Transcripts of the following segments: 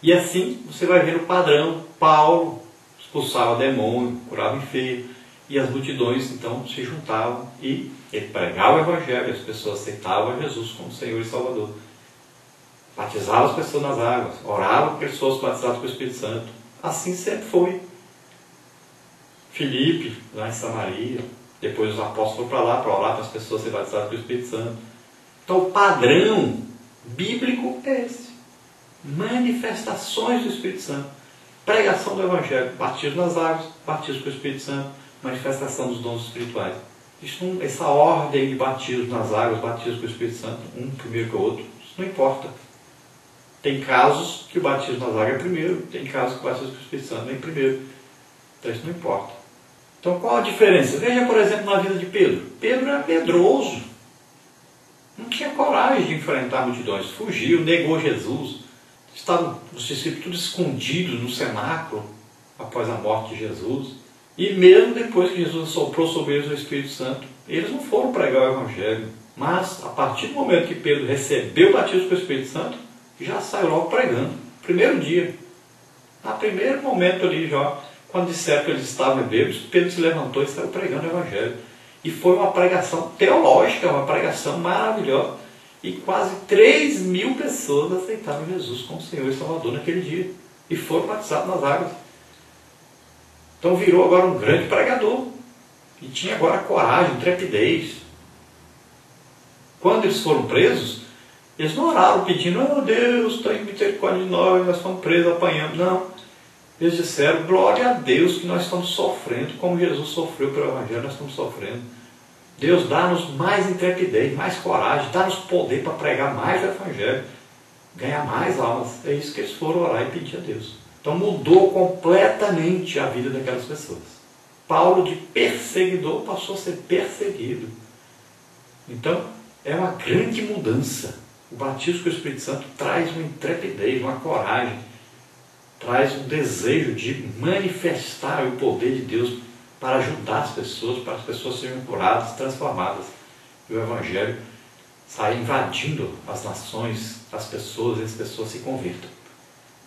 E assim você vai ver o padrão. Paulo expulsava demônio, curava enfermo, e as multidões então se juntavam e ele pregava o Evangelho, e as pessoas aceitavam Jesus como Senhor e Salvador. Batizava as pessoas nas águas, orava para pessoas batizadas com o Espírito Santo. Assim sempre foi. Filipe, lá em Samaria, depois os apóstolos foram para lá para orar para as pessoas serem batizadas com o Espírito Santo. Então o padrão bíblico é esse. Manifestações do Espírito Santo. Pregação do Evangelho, batismo nas águas, batismo com o Espírito Santo, manifestação dos dons espirituais. Essa ordem de batismo nas águas, batismo com o Espírito Santo, um primeiro que o outro, isso não importa. Tem casos que o batismo nas águas é primeiro, tem casos que o batismo com o Espírito Santo vem primeiro. Então isso não importa. Então qual a diferença? Veja, por exemplo, na vida de Pedro. Pedro era medroso. Não tinha coragem de enfrentar multidões. Fugiu, negou Jesus. Estavam os discípulos todos escondidos no cenáculo após a morte de Jesus. E mesmo depois que Jesus soprou sobre eles o Espírito Santo, eles não foram pregar o Evangelho. Mas, a partir do momento que Pedro recebeu o batismo com o Espírito Santo, já saiu logo pregando. Primeiro dia. No primeiro momento ali já, quando disseram que eles estavam bêbados, Pedro se levantou e saiu pregando o Evangelho. E foi uma pregação teológica, uma pregação maravilhosa. E quase 3.000 pessoas aceitaram Jesus como Senhor e Salvador naquele dia. E foram batizados nas águas. Então virou agora um grande pregador. E tinha agora coragem, intrepidez. Quando eles foram presos, eles não oraram pedindo: oh Deus, tenha misericórdia de nós estamos presos, apanhando. Não. Eles disseram: glória a Deus que nós estamos sofrendo, como Jesus sofreu pelo Evangelho, nós estamos sofrendo. Deus dá-nos mais intrepidez, mais coragem, dá-nos poder para pregar mais o Evangelho, ganhar mais almas. É isso que eles foram orar e pedir a Deus. Então mudou completamente a vida daquelas pessoas. Paulo, de perseguidor, passou a ser perseguido. Então é uma grande mudança. O batismo com o Espírito Santo traz uma intrepidez, uma coragem, traz um desejo de manifestar o poder de Deus para ajudar as pessoas, para as pessoas serem curadas, transformadas. E o Evangelho sai invadindo as nações, as pessoas, e as pessoas se convertam.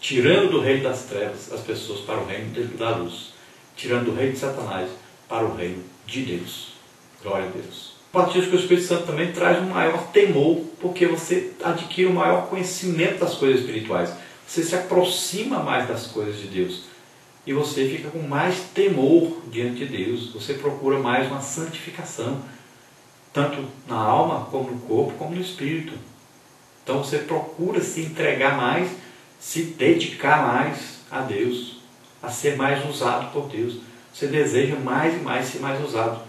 Tirando do reino das trevas as pessoas para o reino da luz. Tirando do reino de Satanás para o reino de Deus. Glória a Deus. O batismo com o Espírito Santo também traz um maior temor, porque você adquire um maior conhecimento das coisas espirituais. Você se aproxima mais das coisas de Deus. E você fica com mais temor diante de Deus. Você procura mais uma santificação. Tanto na alma, como no corpo, como no espírito. Então você procura se entregar mais, se dedicar mais a Deus. A ser mais usado por Deus. Você deseja mais e mais ser mais usado.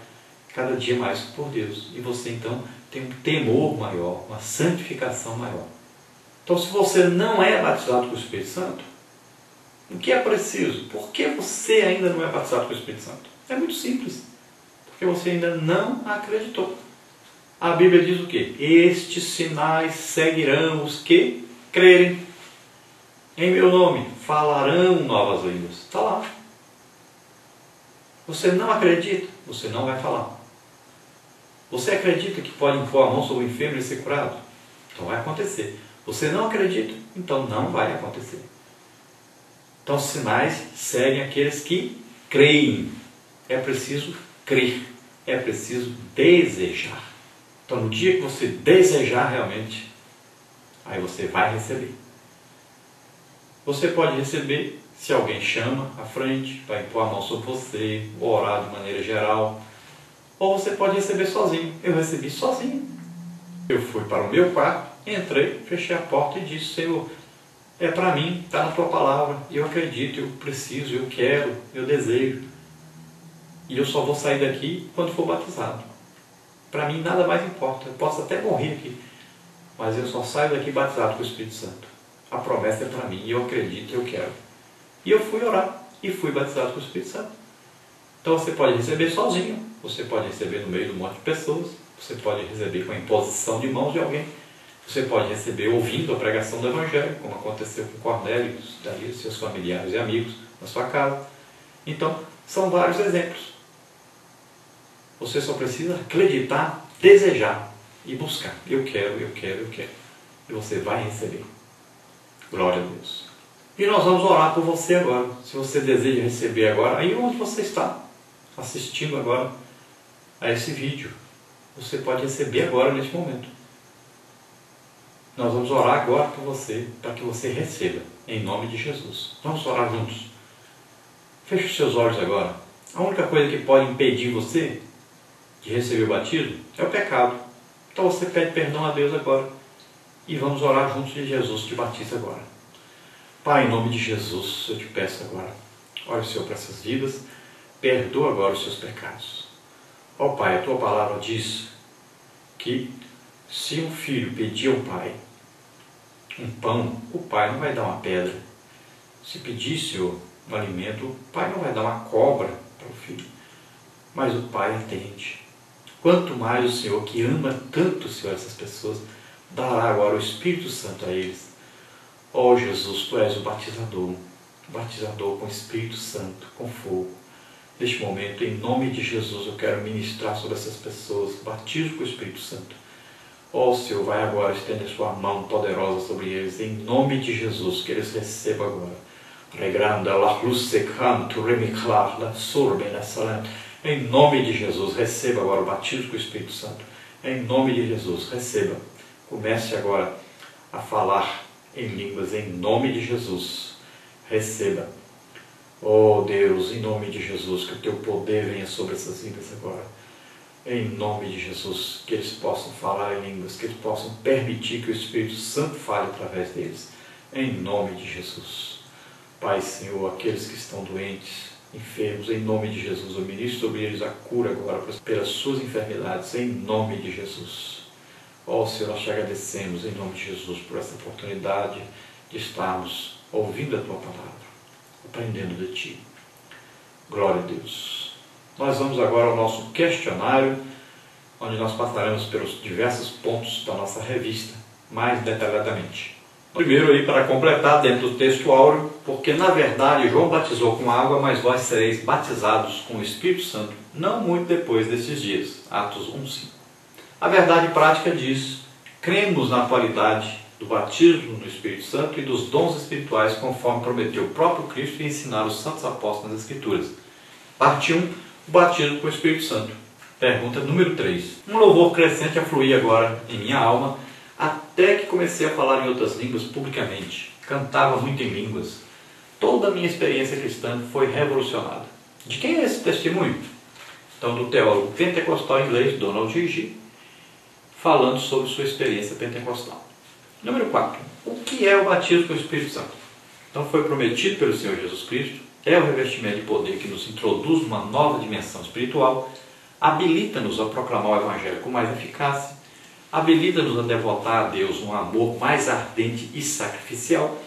Cada dia mais por Deus. E você então tem um temor maior, uma santificação maior. Então se você não é batizado com o Espírito Santo, o que é preciso? Por que você ainda não é batizado com o Espírito Santo? É muito simples. Porque você ainda não acreditou. A Bíblia diz o quê? Estes sinais seguirão os que crerem. Em meu nome falarão novas línguas. Está lá. Você não acredita? Você não vai falar. Você acredita que pode impor a mão sobre o enfermo e ser curado? Então vai acontecer. Você não acredita? Então não vai acontecer. Então os sinais seguem aqueles que creem. É preciso crer. É preciso desejar. Então no dia que você desejar realmente, aí você vai receber. Você pode receber se alguém chama à frente para impor a mão sobre você, ou orar de maneira geral. Ou você pode receber sozinho. Eu recebi sozinho. Eu fui para o meu quarto, entrei, fechei a porta e disse: Senhor, é para mim, está na tua palavra, eu acredito, eu preciso, eu quero, eu desejo. E eu só vou sair daqui quando for batizado. Para mim nada mais importa, eu posso até morrer aqui, mas eu só saio daqui batizado com o Espírito Santo. A promessa é para mim, eu acredito, eu quero. E eu fui orar e fui batizado com o Espírito Santo. Então você pode receber sozinho, você pode receber no meio de um monte de pessoas, você pode receber com a imposição de mãos de alguém, você pode receber ouvindo a pregação do Evangelho, como aconteceu com Cornélio e seus familiares e amigos na sua casa. Então, são vários exemplos. Você só precisa acreditar, desejar e buscar. Eu quero, eu quero, eu quero. E você vai receber. Glória a Deus. E nós vamos orar por você agora. Se você deseja receber agora, aí onde você está assistindo agora a esse vídeo, você pode receber agora neste momento. Nós vamos orar agora por você, para que você receba, em nome de Jesus. Vamos orar juntos. Feche os seus olhos agora. A única coisa que pode impedir você de receber o batismo é o pecado. Então você pede perdão a Deus agora. E vamos orar juntos e Jesus te batiza agora. Pai, em nome de Jesus, eu te peço agora, olha, Senhor, para essas vidas, perdoa agora os seus pecados. Ó Pai, a tua palavra diz que se um filho pedir ao pai um pão, o pai não vai dar uma pedra. Se pedir, Senhor, um alimento, o pai não vai dar uma cobra para o filho, mas o pai atende. Quanto mais o Senhor, que ama tanto, Senhor, essas pessoas, dará agora o Espírito Santo a eles. Ó Jesus, Tu és o batizador com o Espírito Santo, com fogo. Neste momento, em nome de Jesus, eu quero ministrar sobre essas pessoas, batizo com o Espírito Santo. Ó Senhor, vai agora estender sua mão poderosa sobre eles, em nome de Jesus, que eles recebam agora. Em nome de Jesus, receba agora o batismo com o Espírito Santo. Em nome de Jesus, receba. Comece agora a falar em línguas, em nome de Jesus. Receba. Oh Deus, em nome de Jesus, que o Teu poder venha sobre essas vidas agora. Em nome de Jesus, que eles possam falar em línguas, que eles possam permitir que o Espírito Santo fale através deles. Em nome de Jesus. Pai, Senhor, aqueles que estão doentes, enfermos, em nome de Jesus, eu ministro sobre eles a cura agora pelas suas enfermidades, em nome de Jesus. Ó Senhor, nós te agradecemos em nome de Jesus por essa oportunidade de estarmos ouvindo a Tua palavra, aprendendo de Ti. Glória a Deus. Nós vamos agora ao nosso questionário, onde nós passaremos pelos diversos pontos da nossa revista, mais detalhadamente. Primeiro aí, para completar dentro do texto áureo, porque na verdade João batizou com água, mas vós sereis batizados com o Espírito Santo, não muito depois desses dias. Atos 1:5. A verdade prática diz: cremos na atualidade do batismo no Espírito Santo e dos dons espirituais, conforme prometeu o próprio Cristo e ensinaram os santos apóstolos nas Escrituras. Parte 1. O batismo com o Espírito Santo. Pergunta número 3. Um louvor crescente afluía agora em minha alma, até que comecei a falar em outras línguas publicamente. Cantava muito em línguas. Toda a minha experiência cristã foi revolucionada. De quem é esse testemunho? Então, do teólogo pentecostal inglês Donald G., falando sobre sua experiência pentecostal. Número 4. O que é o batismo com o Espírito Santo? Então, foi prometido pelo Senhor Jesus Cristo, é o revestimento de poder que nos introduz numa nova dimensão espiritual, habilita-nos a proclamar o Evangelho com mais eficácia, habilita-nos a devotar a Deus um amor mais ardente e sacrificial,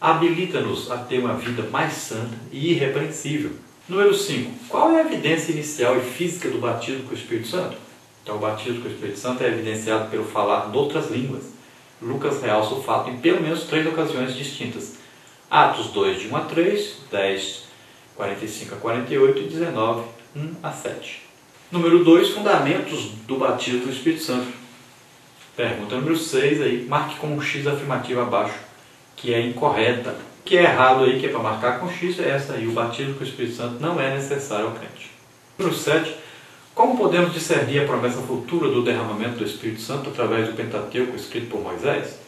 habilita-nos a ter uma vida mais santa e irrepreensível. Número 5. Qual é a evidência inicial e física do batismo com o Espírito Santo? Então, o batismo com o Espírito Santo é evidenciado pelo falar de outras línguas. Lucas realça o fato em pelo menos 3 ocasiões distintas. Atos 2, de 1 a 3, 10, 45 a 48 e 19, 1 a 7. Número 2, fundamentos do batismo com o Espírito Santo. Pergunta número 6, aí, marque com um X afirmativo abaixo, que é incorreta. O que é errado aí, que é para marcar com X, é essa aí. O batismo com o Espírito Santo não é necessário ao crente. Número 7, como podemos discernir a promessa futura do derramamento do Espírito Santo através do Pentateuco escrito por Moisés?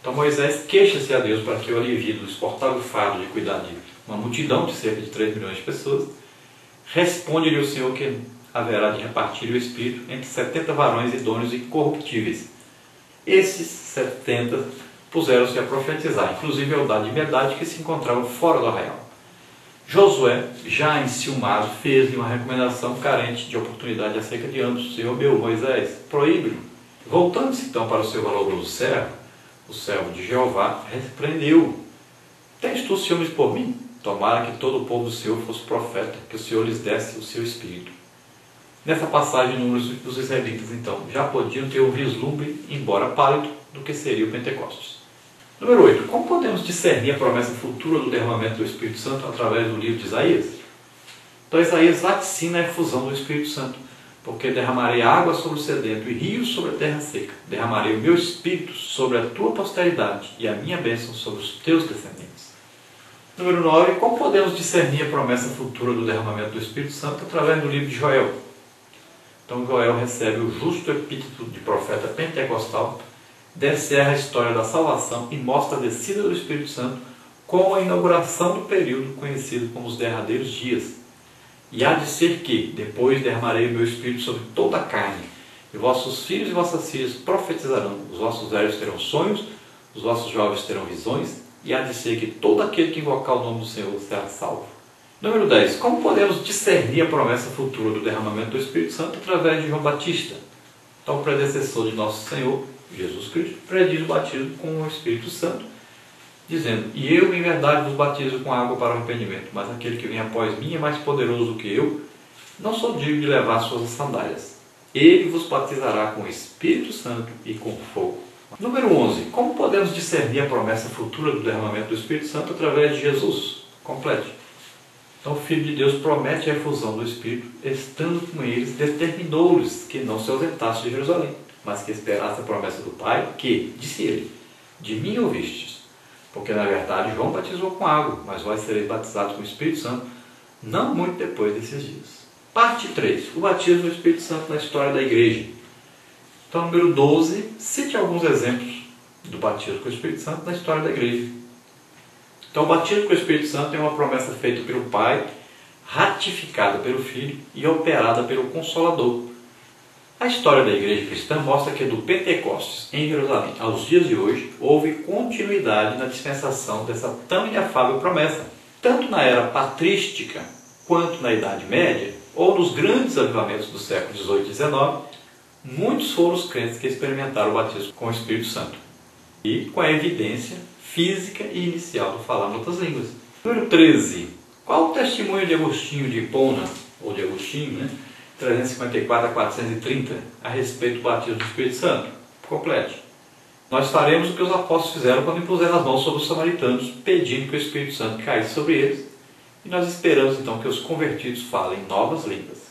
Então Moisés queixa-se a Deus para que o alivie do insuportável fardo de cuidar de uma multidão de cerca de 3 milhões de pessoas. Responde-lhe o Senhor que haverá de repartir o Espírito entre 70 varões idôneos e incorruptíveis. Esses 70 puseram-se a profetizar, inclusive Eldade e Medade, que se encontravam fora do arraial. Josué, já enciumado, fez-lhe uma recomendação carente de oportunidade acerca de ambos. Senhor meu, Moisés, proíbe-o. Voltando-se então para o seu valoroso servo, o servo de Jeová, repreendeu-o. Tens tu ciúmes por mim? Tomara que todo o povo do Senhor fosse profeta, que o Senhor lhes desse o seu espírito. Nessa passagem, os israelitas, então, já podiam ter um vislumbre, embora pálido, do que seria o Pentecostes. Número 8. Como podemos discernir a promessa futura do derramamento do Espírito Santo através do livro de Isaías? Então, Isaías vaticina a efusão do Espírito Santo, porque derramarei água sobre o sedento e rios sobre a terra seca. Derramarei o meu Espírito sobre a tua posteridade e a minha bênção sobre os teus descendentes. Número 9. Como podemos discernir a promessa futura do derramamento do Espírito Santo? Através do livro de Joel. Então Joel recebe o justo epíteto de profeta pentecostal, descerra a história da salvação e mostra a descida do Espírito Santo como a inauguração do período conhecido como os derradeiros dias. E há de ser que, depois derramarei o meu Espírito sobre toda a carne, e vossos filhos e vossas filhas profetizarão, os vossos velhos terão sonhos, os vossos jovens terão visões, e há de ser que todo aquele que invocar o nome do Senhor será salvo. Número 10. Como podemos discernir a promessa futura do derramamento do Espírito Santo? Através de João Batista. Então, o predecessor de nosso Senhor, Jesus Cristo, prediz o batismo com o Espírito Santo, dizendo: e eu, em verdade, vos batizo com água para o arrependimento, mas aquele que vem após mim é mais poderoso do que eu, não sou digno de levar suas sandálias. Ele vos batizará com o Espírito Santo e com fogo. Número 11. Como podemos discernir a promessa futura do derramamento do Espírito Santo? Através de Jesus. Complete. Então o Filho de Deus promete a efusão do Espírito, estando com eles, determinou-lhes que não se ausentasse de Jerusalém, mas que esperasse a promessa do Pai, que, disse ele, de mim ouvistes. Porque na verdade João batizou com água, mas vós sereis batizados com o Espírito Santo, não muito depois desses dias. Parte 3. O batismo do Espírito Santo na história da igreja. Então, número 12. Cite alguns exemplos do batismo com o Espírito Santo na história da igreja. Então, o batismo com o Espírito Santo é uma promessa feita pelo Pai, ratificada pelo Filho e operada pelo Consolador. A história da igreja cristã mostra que do Pentecostes em Jerusalém aos dias de hoje houve continuidade na dispensação dessa tão inefável promessa, tanto na era patrística quanto na Idade Média ou nos grandes avivamentos do século XVIII e XIX. Muitos foram os crentes que experimentaram o batismo com o Espírito Santo e com a evidência física e inicial do falar em outras línguas. Número 13. Qual o testemunho de Agostinho de Hipona, ou de Agostinho, 354 a 430, a respeito do batismo do Espírito Santo? Complete. Nós faremos o que os apóstolos fizeram quando impuseram as mãos sobre os samaritanos, pedindo que o Espírito Santo caísse sobre eles, e nós esperamos então que os convertidos falem novas línguas.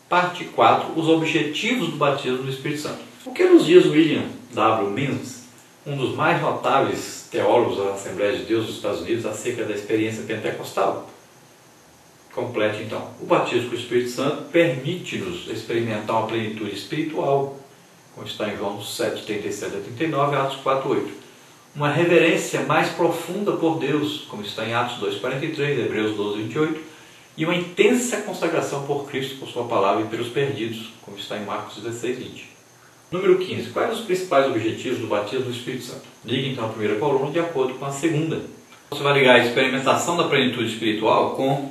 Parte 4. Os objetivos do batismo do Espírito Santo. O que nos diz William W. Milnes, um dos mais notáveis teólogos da Assembleia de Deus dos Estados Unidos, acerca da experiência pentecostal? Complete então. O batismo com o Espírito Santo permite-nos experimentar uma plenitude espiritual, como está em João 7, 37 a 39, Atos 4, 8. Uma reverência mais profunda por Deus, como está em Atos 2, 43, Hebreus 12, 28. E uma intensa consagração por Cristo, por sua palavra e pelos perdidos, como está em Marcos 16, 20. Número 15. Quais os principais objetivos do batismo do Espírito Santo? Ligue então a primeira coluna de acordo com a segunda. Você vai ligar a experimentação da plenitude espiritual com,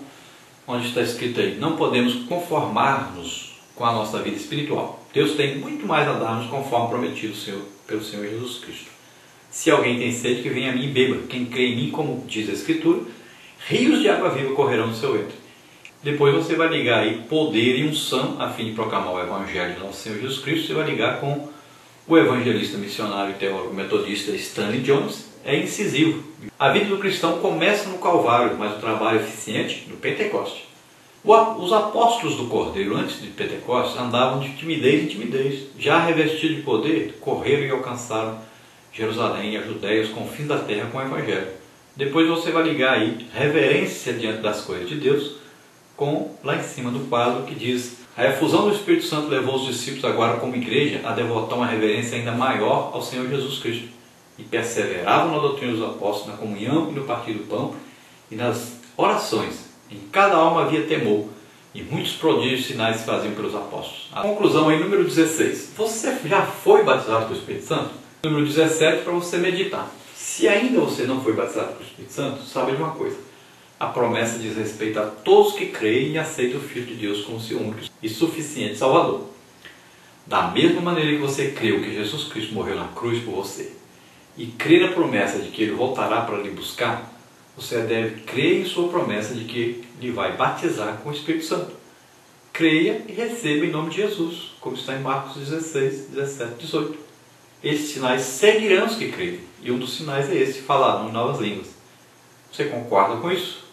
onde está escrito aí, não podemos conformar-nos com a nossa vida espiritual. Deus tem muito mais a dar-nos conforme prometido pelo Senhor Jesus Cristo. Se alguém tem sede, que venha a mim e beba. Quem crê em mim, como diz a Escritura, rios de água viva correrão no seu ventre. Depois você vai ligar aí poder e unção a fim de proclamar o Evangelho de nosso Senhor Jesus Cristo. Você vai ligar com o evangelista, missionário e teólogo metodista Stanley Jones. É incisivo. A vida do cristão começa no Calvário, mas o trabalho eficiente no Pentecoste. Os apóstolos do Cordeiro, antes de Pentecostes, andavam de timidez em timidez. Já revestidos de poder, correram e alcançaram Jerusalém e a Judéia, os confins da terra, com o Evangelho. Depois você vai ligar aí reverência diante das coisas de Deus, com lá em cima do quadro que diz: a efusão do Espírito Santo levou os discípulos agora como igreja a devotar uma reverência ainda maior ao Senhor Jesus Cristo, e perseveravam na doutrina dos apóstolos, na comunhão e no partir do pão e nas orações. Em cada alma havia temor, e muitos prodígios e sinais se faziam pelos apóstolos. A conclusão aí, número 16. Você já foi batizado com o Espírito Santo? Número 17, para você meditar. Se ainda você não foi batizado com o Espírito Santo, saiba de uma coisa: a promessa diz respeito a todos que creem e aceitam o Filho de Deus como seu único e suficiente Salvador. Da mesma maneira que você creu que Jesus Cristo morreu na cruz por você e crê na promessa de que Ele voltará para lhe buscar, você deve crer em sua promessa de que Ele vai batizar com o Espírito Santo. Creia e receba em nome de Jesus, como está em Marcos 16, 17, 18. Esses sinais seguirão os que creem, e um dos sinais é esse: falarão em novas línguas. Você concorda com isso?